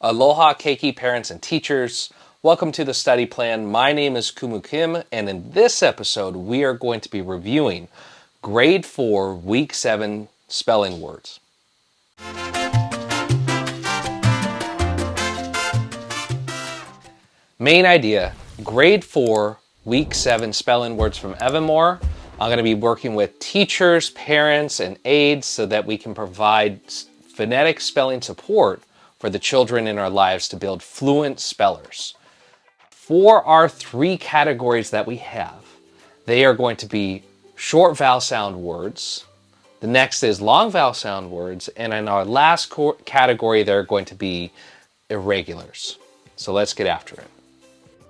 Aloha keiki parents and teachers. Welcome to the study plan. My name is Kumu Kim, and in this episode we are going to be reviewing grade 4 week 7 spelling words. Main idea, grade 4 week 7 spelling words from Evan Moor. I'm going to be working with teachers, parents, and aides so that we can provide phonetic spelling support for the children in our lives to build fluent spellers. For our 3 categories that we have, they are going to be short vowel sound words. The next is long vowel sound words. And in our last category, they're going to be irregulars. So let's get after it.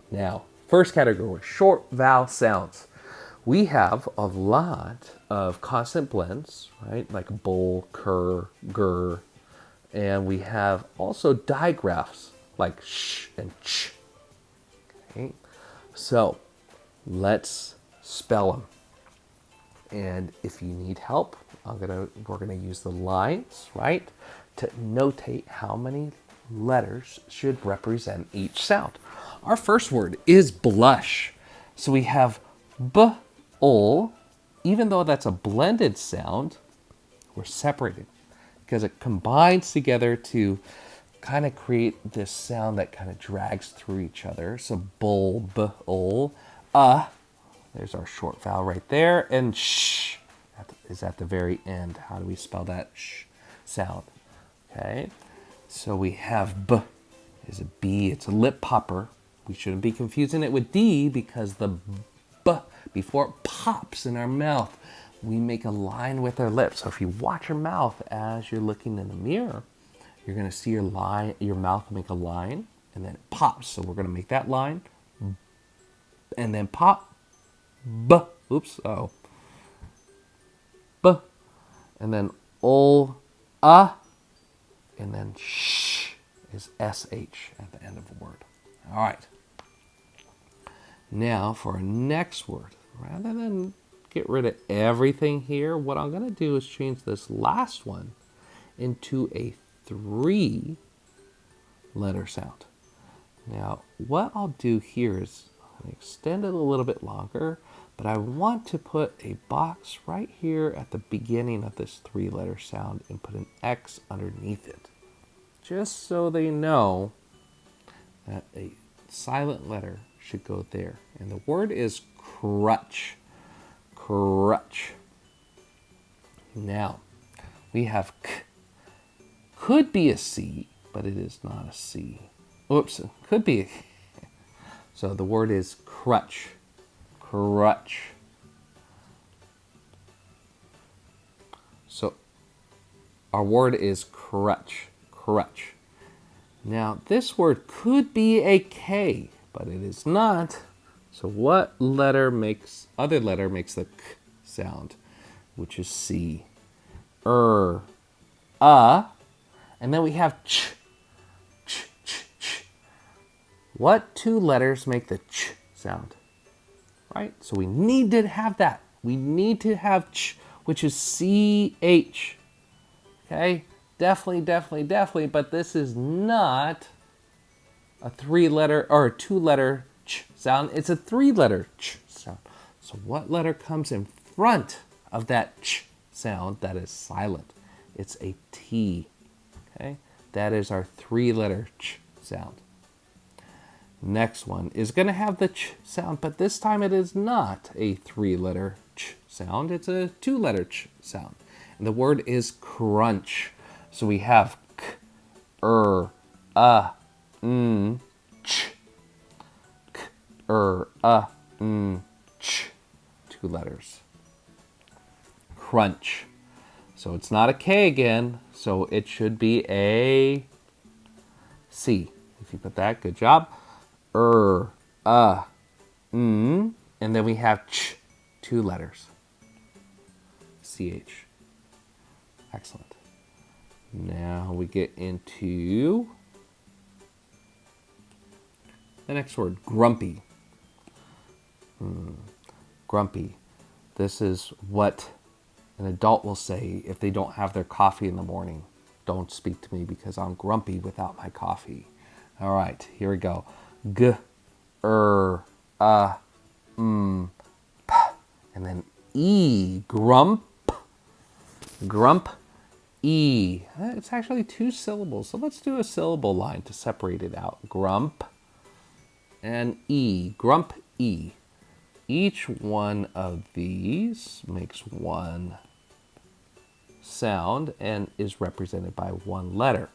Now, first category, short vowel sounds. We have a lot of consonant blends, right? Like bull, cur, gur. And we have also digraphs like sh and ch. Okay? So let's spell them. And if you need help, we're gonna use the lines, right, to notate how many letters should represent each sound. Our first word is blush. So we have b-ul. Even though that's a blended sound, we're separated because it combines together to kind of create this sound that kind of drags through each other. So bull, b-ul, there's our short vowel right there, and sh is at the very end. How do we spell that sh sound? Okay, so we have b is a b. It's a lip popper. We shouldn't be confusing it with d because the b, before it pops in our mouth, we make a line with our lips. So if you watch your mouth as you're looking in the mirror, you're going to see your mouth make a line, and then it pops. So we're going to make that line, and then pop, b, oops, oh, b, and then ol, and then sh is sh at the end of the word. All right. Now for our next word, rather than get rid of everything here, what I'm going to do is change this last one into a 3-letter sound. Now, what I'll do here is extend it a little bit longer, but I want to put a box right here at the beginning of this 3-letter sound and put an X underneath it, just so they know that a silent letter should go there. And the word is crutch. Crutch. Now, we have k. Could be a C, but it is not a C. Oops, it could be. So the word is crutch. Crutch. So our word is crutch. Crutch. Now this word could be a K, but it is not. So what other letter makes the k sound, which is C? And then we have ch, ch, ch, ch. What 2 letters make the ch sound? Right? So we need to have that. We need to have ch, which is CH. Okay? Definitely, but this is not a 3-letter or a 2-letter ch sound. It's a 3-letter ch sound. So what letter comes in front of that ch sound that is silent? It's a T. Okay? That is our 3-letter ch sound. Next one is going to have the ch sound, but this time it is not a 3-letter ch sound. It's a 2-letter ch sound. And the word is crunch. So we have k, ch. K, ch. 2 letters. Crunch. So it's not a K again, so it should be a C. If you put that, good job. And then we have ch, 2 letters. CH. Excellent. Now we get into the next word, grumpy. Grumpy. This is what an adult will say if they don't have their coffee in the morning. Don't speak to me because I'm grumpy without my coffee. All right, here we go. G, and then E, grump, grump, E. It's actually 2 syllables, so let's do a syllable line to separate it out. Grump and E, grump, E. Each one of these makes 1 sound and is represented by 1 letter.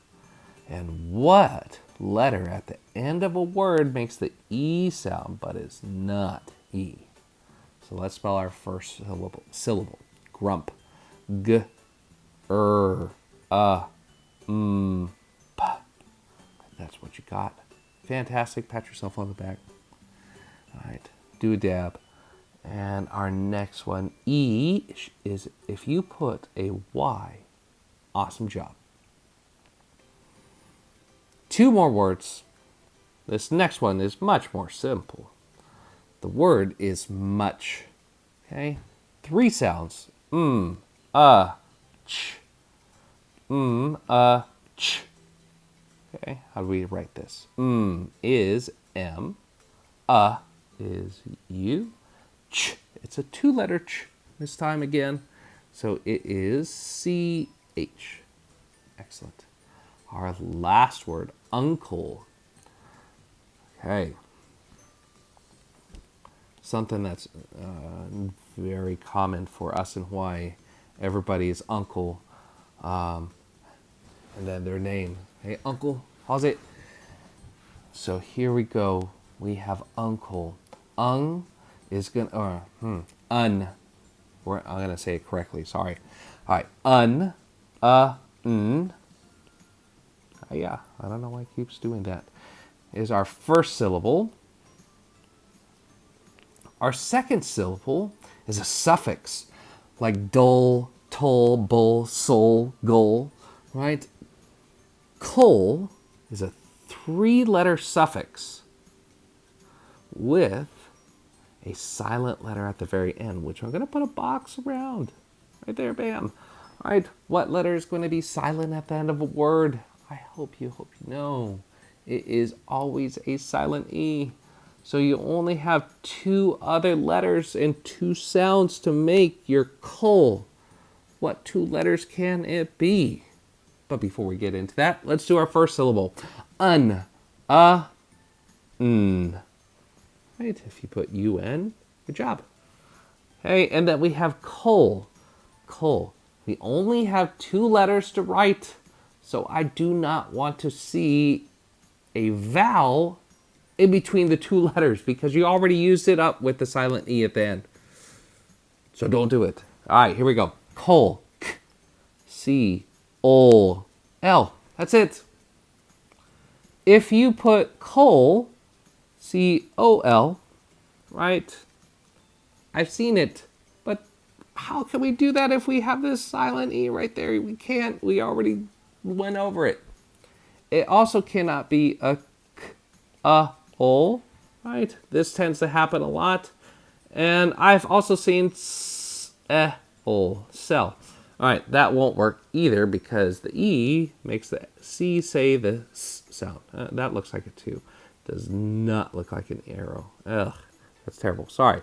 And what letter at the end of a word makes the E sound but is not E? So let's spell our first syllable. Grump. G, p. That's what you got. Fantastic. Pat yourself on the back. All right. Do a dab. And our next one, E, is if you put a Y. Awesome job. 2 more words. This next one is much more simple. The word is much. Okay? 3 sounds. Ch. Ch. Okay, how do we write this? Is M. Is U. Ch. It's a 2-letter ch this time again. So it is CH. Excellent. Our last word, uncle. Okay. Something that's very common for us in Hawaii. Everybody is uncle. And then their name. Hey, uncle, how's it? So here we go. We have uncle. Ung is going to, un. I'm going to say it correctly, sorry. All right, un, n. Yeah, I don't know why it keeps doing that. Is our first syllable. Our second syllable is a suffix, like dull, toll, bull, soul, goal, right? Coal is a 3-letter suffix with a silent letter at the very end, which I'm going to put a box around. Right there, bam. All right, what letter is going to be silent at the end of a word? I hope you know. It is always a silent E. So you only have 2 other letters and 2 sounds to make your coal. What 2 letters can it be? But before we get into that, let's do our first syllable. Un, n. Right, if you put UN, good job. Hey, and then we have coal. Coal. We only have 2 letters to write, so I do not want to see a vowel in between the 2 letters because you already used it up with the silent E at the end. So don't do it. All right, here we go. Coal. K, C, O, L. That's it. If you put coal, C-O-L, right? I've seen it, but how can we do that if we have this silent E right there? We can't. We already went over it. It also cannot be a k, a, o, right? This tends to happen a lot. And I've also seen s, eh, o, sell. All right, that won't work either because the E makes the C say the S sound. That looks like a 2. Does not look like an arrow. Ugh, that's terrible. Sorry.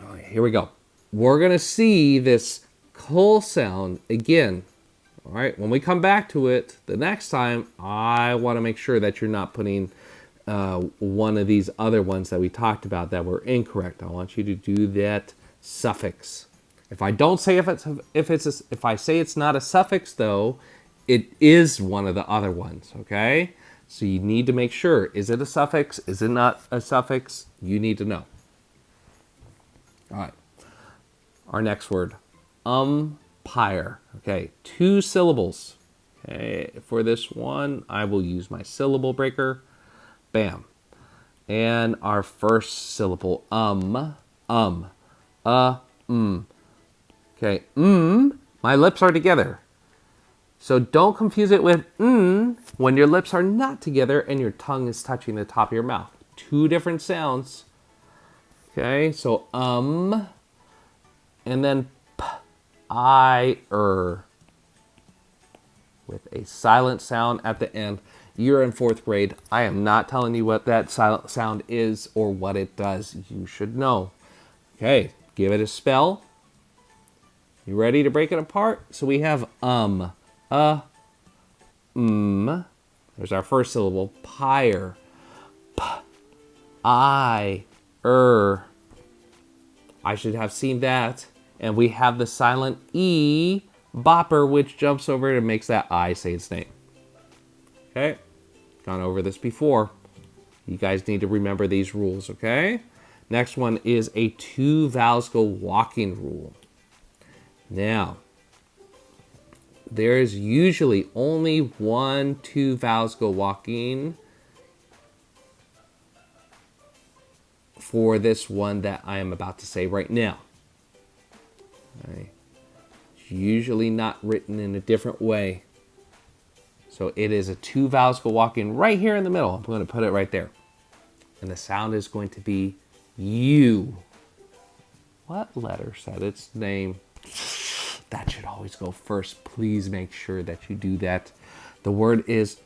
All right, here we go. We're going to see this coal sound again. All right, when we come back to it the next time, I want to make sure that you're not putting one of these other ones that we talked about that were incorrect. I want you to do that suffix. If I don't say if I say it's not a suffix though, it is one of the other ones, okay? So you need to make sure, is it a suffix? Is it not a suffix? You need to know. All right. Our next word, umpire. Okay, 2 syllables. Okay, for this one, I will use my syllable breaker. Bam. And our first syllable, Okay, my lips are together. So don't confuse it with when your lips are not together and your tongue is touching the top of your mouth. 2 different sounds. Okay, so and then p, I, with a silent sound at the end. You're in 4th grade. I am not telling you what that silent sound is or what it does. You should know. Okay, give it a spell. You ready to break it apart? So we have There's our first syllable. Pyre. P, I, I should have seen that. And we have the silent E, bopper, which jumps over it and makes that I say its name. Okay? Gone over this before. You guys need to remember these rules, okay? Next one is a 2 vowels go walking rule. Now, there is usually only 1 2 vowels go walking for this one that I am about to say right now. Okay. It's usually not written in a different way. So it is a 2 vowels go walking right here in the middle. I'm going to put it right there. And the sound is going to be U. What letter said its name? That should always go first. Please make sure that you do that. The word is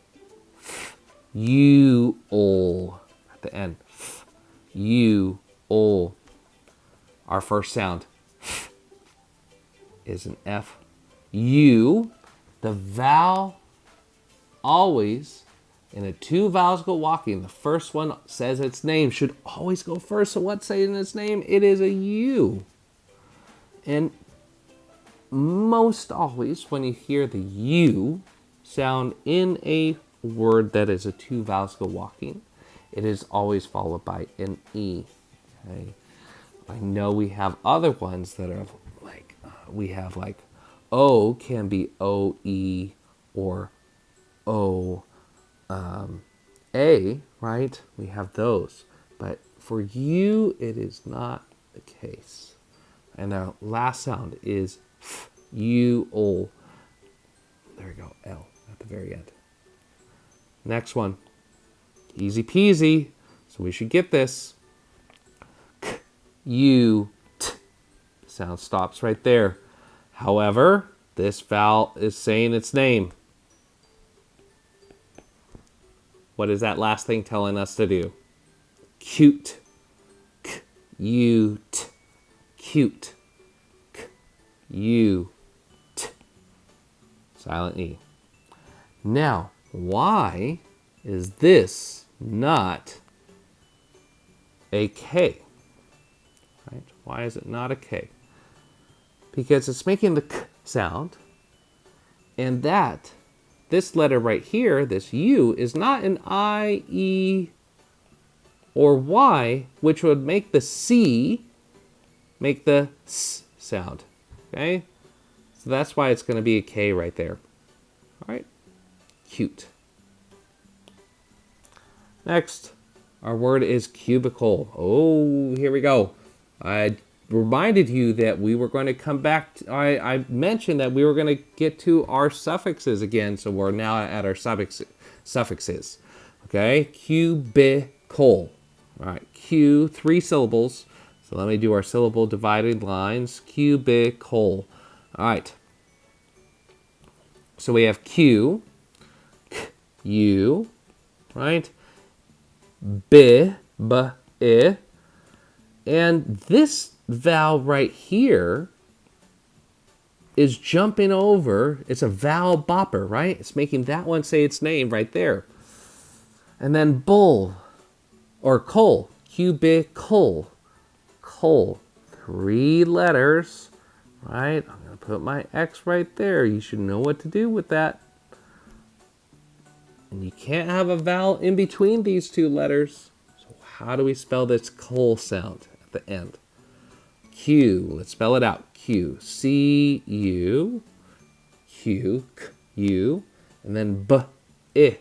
U-O at the end. U-O. Our first sound is an F. U. The vowel always, in a 2 vowels go walking, the first one says its name, should always go first. So what's saying its name? It is a U. And most always, when you hear the U sound in a word that is a 2 vowels go walking, it is always followed by an E. Okay? I know we have other ones that are like, we have like O can be O-E or O-A, right? We have those. But for U, it is not the case. And our last sound is U-O. There we go, L at the very end. Next one, easy peasy, so we should get this. K-U-T. Sound stops right there. However, this vowel is saying its name. What is that last thing telling us to do? Cute. K-U-T. Cute. K-U-T. Silent E. Now, why is this not a K? Right? Why is it not a K? Because it's making the K sound, and this letter right here, this U, is not an I, E, or Y, which would make the C make the S sound. Okay? So that's why it's going to be a K right there. All right? Cute. Next, our word is cubicle. Oh, here we go. I reminded you that we were going to come back. I mentioned that we were going to get to our suffixes again, so we're now at our suffixes. Okay? Cubicle. All right, Q, 3 syllables. So let me do our syllable divided lines. Cubicle. All right. So we have Q, K, U, right? B, B, I. And this vowel right here is jumping over. It's a vowel bopper, right? It's making that one say its name right there. And then bull or coal, cubicle, coal, 3 letters, right? I'm going to put my X right there. You should know what to do with that. And you can't have a vowel in between these 2 letters. So how do we spell this coal sound at the end? Q, let's spell it out. Q, C-U, Q, K-U, and then B-I,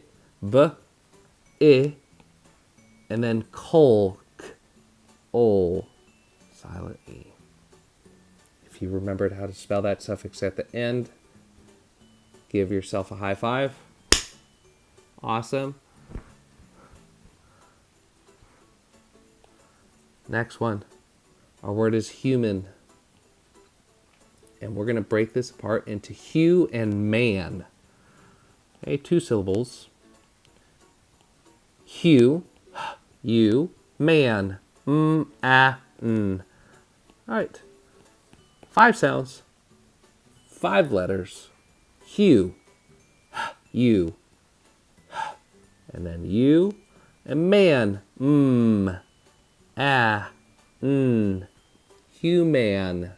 B-I, and then coal, K-O, silent E. If you remembered how to spell that suffix at the end, give yourself a high five. Awesome. Next one. Our word is human. And we're going to break this apart into hue and man. Okay, 2 syllables. Hue, you, man, n. All right, 5 sounds, 5 letters. Hue, you, and then you, and man, human.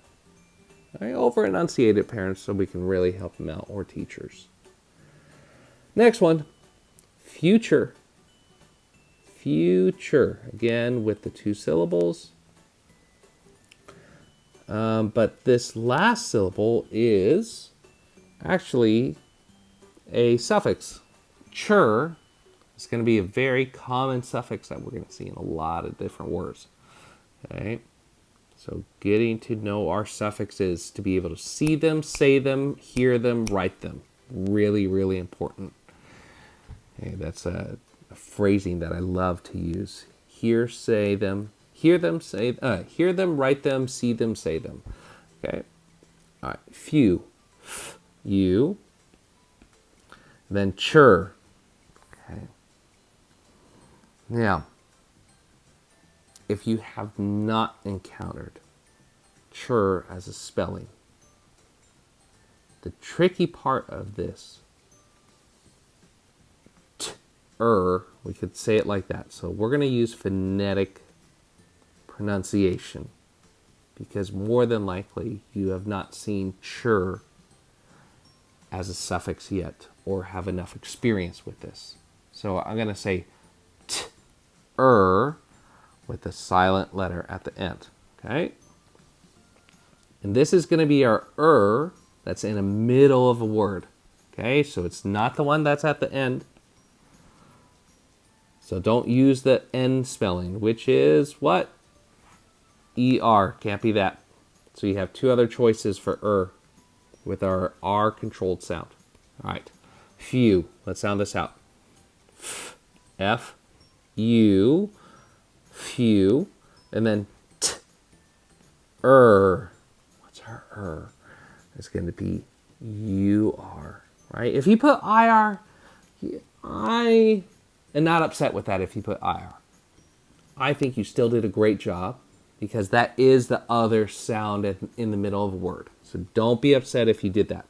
All right, over enunciate it, parents, so we can really help them out, or teachers. Next one, future. Future, again with the 2 syllables. But this last syllable is actually a suffix. Chur is going to be a very common suffix that we're going to see in a lot of different words. Okay, so getting to know our suffixes to be able to see them, say them, hear them, write them. Really, really important. Okay, that's a phrasing that I love to use. Hear, say them. Hear them, say. Hear them, write them, see them, say them. Okay. All right. Few. You. Then chur. Okay. Now, if you have not encountered chur as a spelling, the tricky part of this, we could say it like that. So we're going to use phonetic pronunciation because more than likely you have not seen chur as a suffix yet or have enough experience with this. So I'm going to say with a silent letter at the end. Okay? And this is going to be our that's in the middle of a word. Okay? So it's not the one that's at the end. So don't use the N spelling, which is what? ER. Can't be that. So you have 2 other choices for with our R controlled sound. All right. Few. Let's sound this out. F, U, few, and then What's our It's going to be UR, right? If you put IR, I am not upset with that if you put IR. I think you still did a great job because that is the other sound in the middle of a word. So don't be upset if you did that,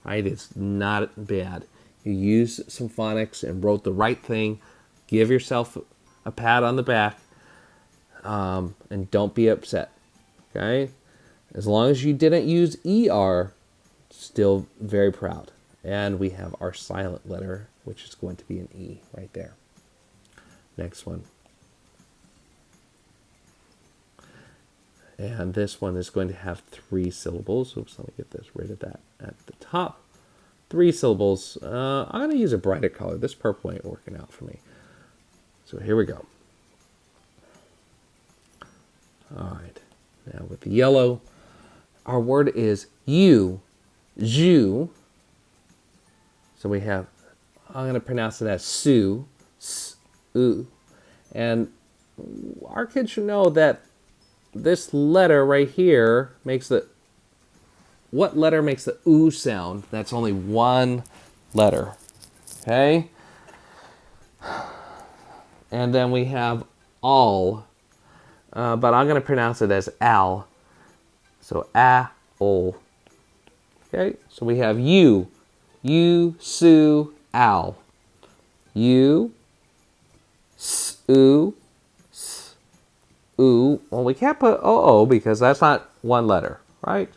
right? It's not bad. You used some phonics and wrote the right thing. Give yourself a pat on the back and don't be upset, okay? As long as you didn't use ER, still very proud. And we have our silent letter, which is going to be an E right there. Next one. And this one is going to have 3 syllables. Oops, let me get this rid of that at the top. 3 syllables. I'm going to use a brighter color. This purple ain't working out for me. So here we go. All right. Now with the yellow, our word is you, ju. So we have, I'm going to pronounce it as su, s-u. And our kids should know that this letter right here makes what letter makes the oo sound? That's only one letter, okay? And then we have all, but I'm going to pronounce it as al. So a-ol. Okay, so we have you, su, al. You, s-u, ooh. Well, we can't put o because that's not one letter, right?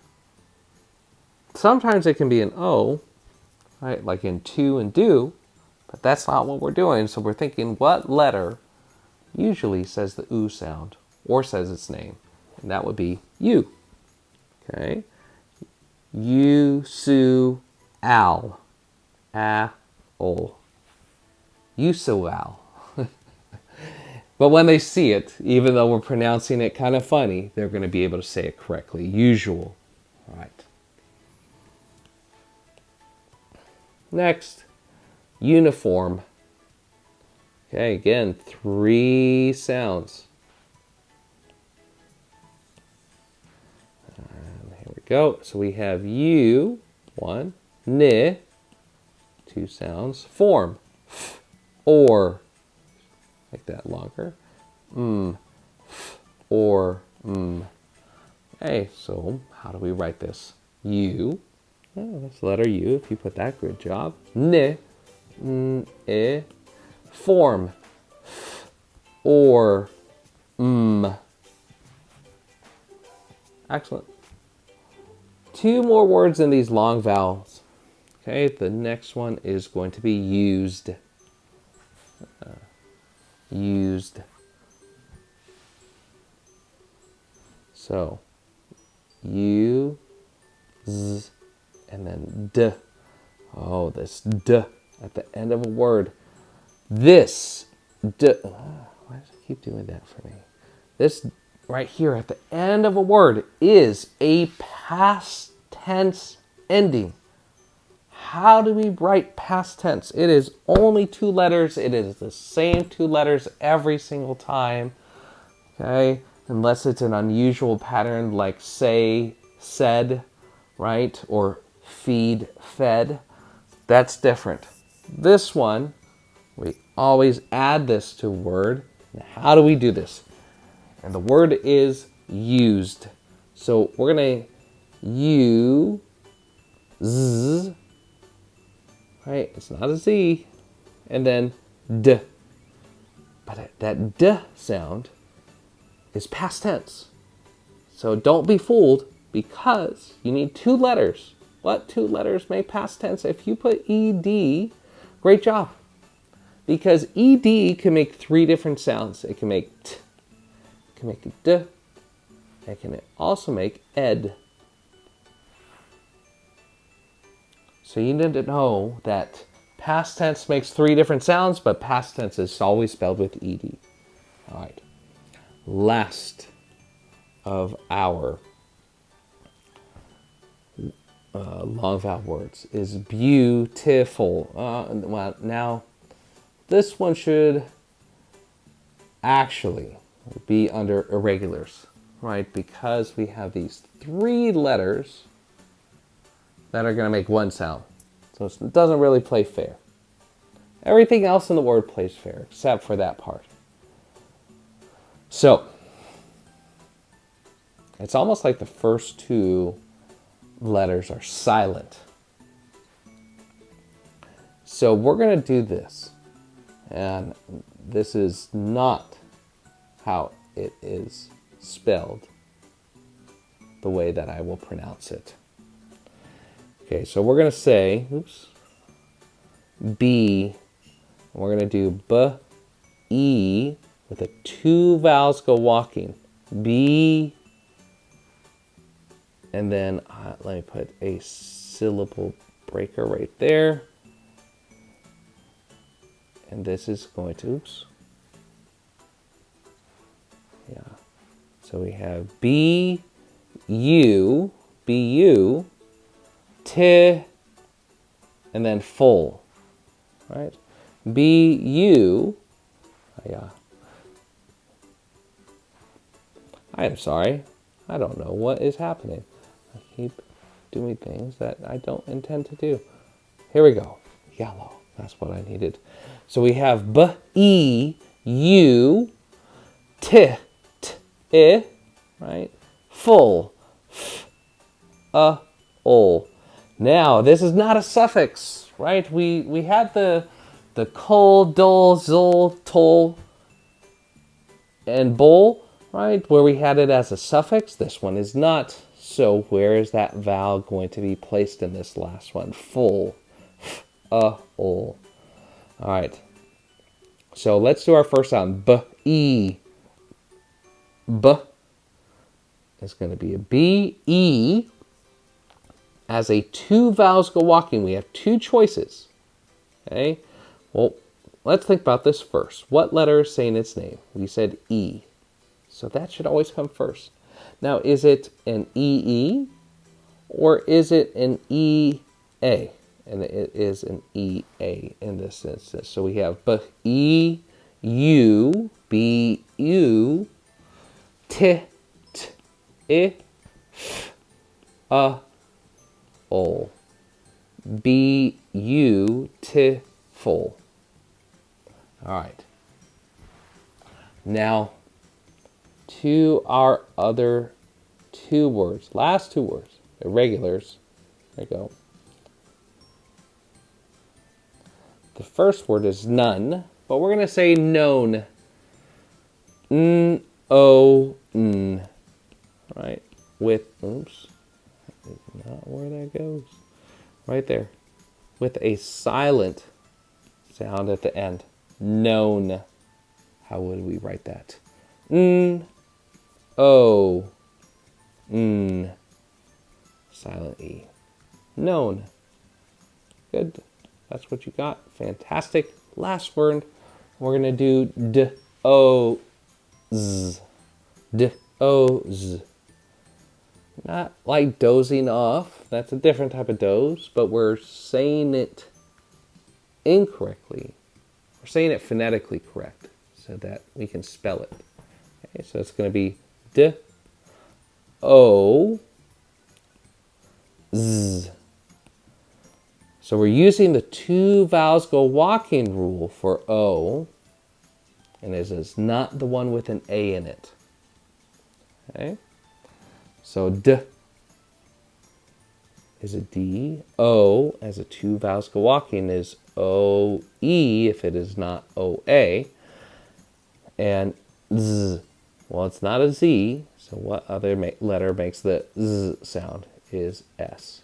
Sometimes it can be an o, right? Like in to and do, but that's not what we're doing. So we're thinking what letter usually says the oo sound or says its name, and that would be you. Okay, you, su, al, ol. You, su, al. But when they see it, even though we're pronouncing it kind of funny, they're going to be able to say it correctly. Usual. All right. Next, uniform. Okay, again, 3 sounds. And here we go. So we have you, 1, ni, 2 2 sounds. Form, f, or, make that longer. F, or, Okay, so how do we write this? U, that's letter U, if you put that, good job. N, I, form, f, or, Excellent. 2 more words in these long vowels. Okay, the next one is going to be used. Used. So, U, Z, and then D. Oh, this D at the end of a word. This D. Why does it keep doing that for me? This right here at the end of a word is a past tense ending. How do we write past tense? It is only 2 letters. It is the same 2 letters every single time. Okay? Unless it's an unusual pattern like say, said, right? Or feed, fed. That's different. This one, we always add this to a word. Now, how do we do this? And the word is used. So we're going to use, right? It's not a Z. And then D. But that D sound is past tense. So don't be fooled because you need 2 letters. What 2 letters make past tense? If you put ED, great job. Because ED can make 3 different sounds. It can make T, it can make a D, it can also make ed. So you need to know that past tense makes 3 different sounds, but past tense is always spelled with ED. All right. Last of our long vowel words is beautiful. Well, now this one should actually be under irregulars, right? Because we have these 3 letters that are going to make 1 sound. So it doesn't really play fair. Everything else in the word plays fair, except for that part. So, it's almost like the first 2 letters are silent. So we're going to do this. And this is not how it is spelled, the way that I will pronounce it. Okay, so we're going to say, B. We're going to do B, E, with the 2 vowels go walking. B, and then let me put a syllable breaker right there. And this is going to, yeah. So we have B, U, B, U, T, and then full, right? B, U, yeah. I am sorry. I don't know what is happening. I keep doing things that I don't intend to do. Here we go. Yellow. That's what I needed. So we have B, E, U, T, T, I, right? Full, F, O. Now, this is not a suffix, right? We had the kol, dol, zol, tol, and bol, right? Where we had it as a suffix. This one is not. So where is that vowel going to be placed in this last one? Full, F, O. All right. So let's do our first sound. B, E. B is going to be a B, E. As a 2 vowels go walking, we have 2 choices. Okay. Well, let's think about this first. What letter is saying its name? We said E. So that should always come first. Now, is it an EE or is it an EA? And it is an EA in this instance. So we have B, E, U, B, U, T, T, I, F, O. Beautiful. All right. Now, to our other two words, last two words, irregulars. There you go. The first word is none, but we're going to say known. N-O-N. Right? With, oops, that is not where that goes. Right there. With a silent sound at the end. Known. How would we write that? N-O-N. Silent E. Known. Good. That's what you got. Fantastic. Last word. We're going to do D-O-Z. D-O-Z. Not like dozing off. That's a different type of doze, but we're saying it incorrectly. We're saying it phonetically correct so that we can spell it. Okay, so it's going to be D-O-Z. So we're using the two vowels go walking rule for O, and it is not the one with an A in it. Okay? So D is a D. O, as a two vowels go walking, is O-E if it is not O-A. And Z, well, it's not a Z, so what other letter makes the Z sound is S.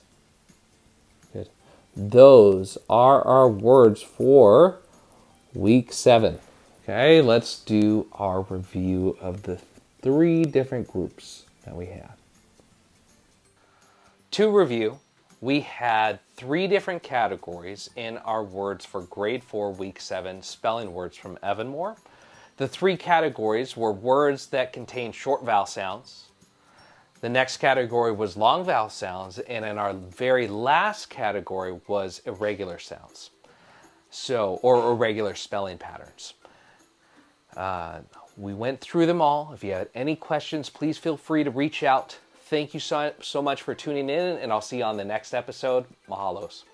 Good. Those are our words for week 7. Okay, let's do our review of the 3 different groups that we had. To review, we had 3 different categories in our words for grade 4, week 7 spelling words from Evan Moor. The 3 categories were words that contain short vowel sounds. The next category was long vowel sounds, and in our very last category was irregular sounds, or irregular spelling patterns. We went through them all. If you have any questions, please feel free to reach out. Thank you so much for tuning in, and I'll see you on the next episode. Mahalos.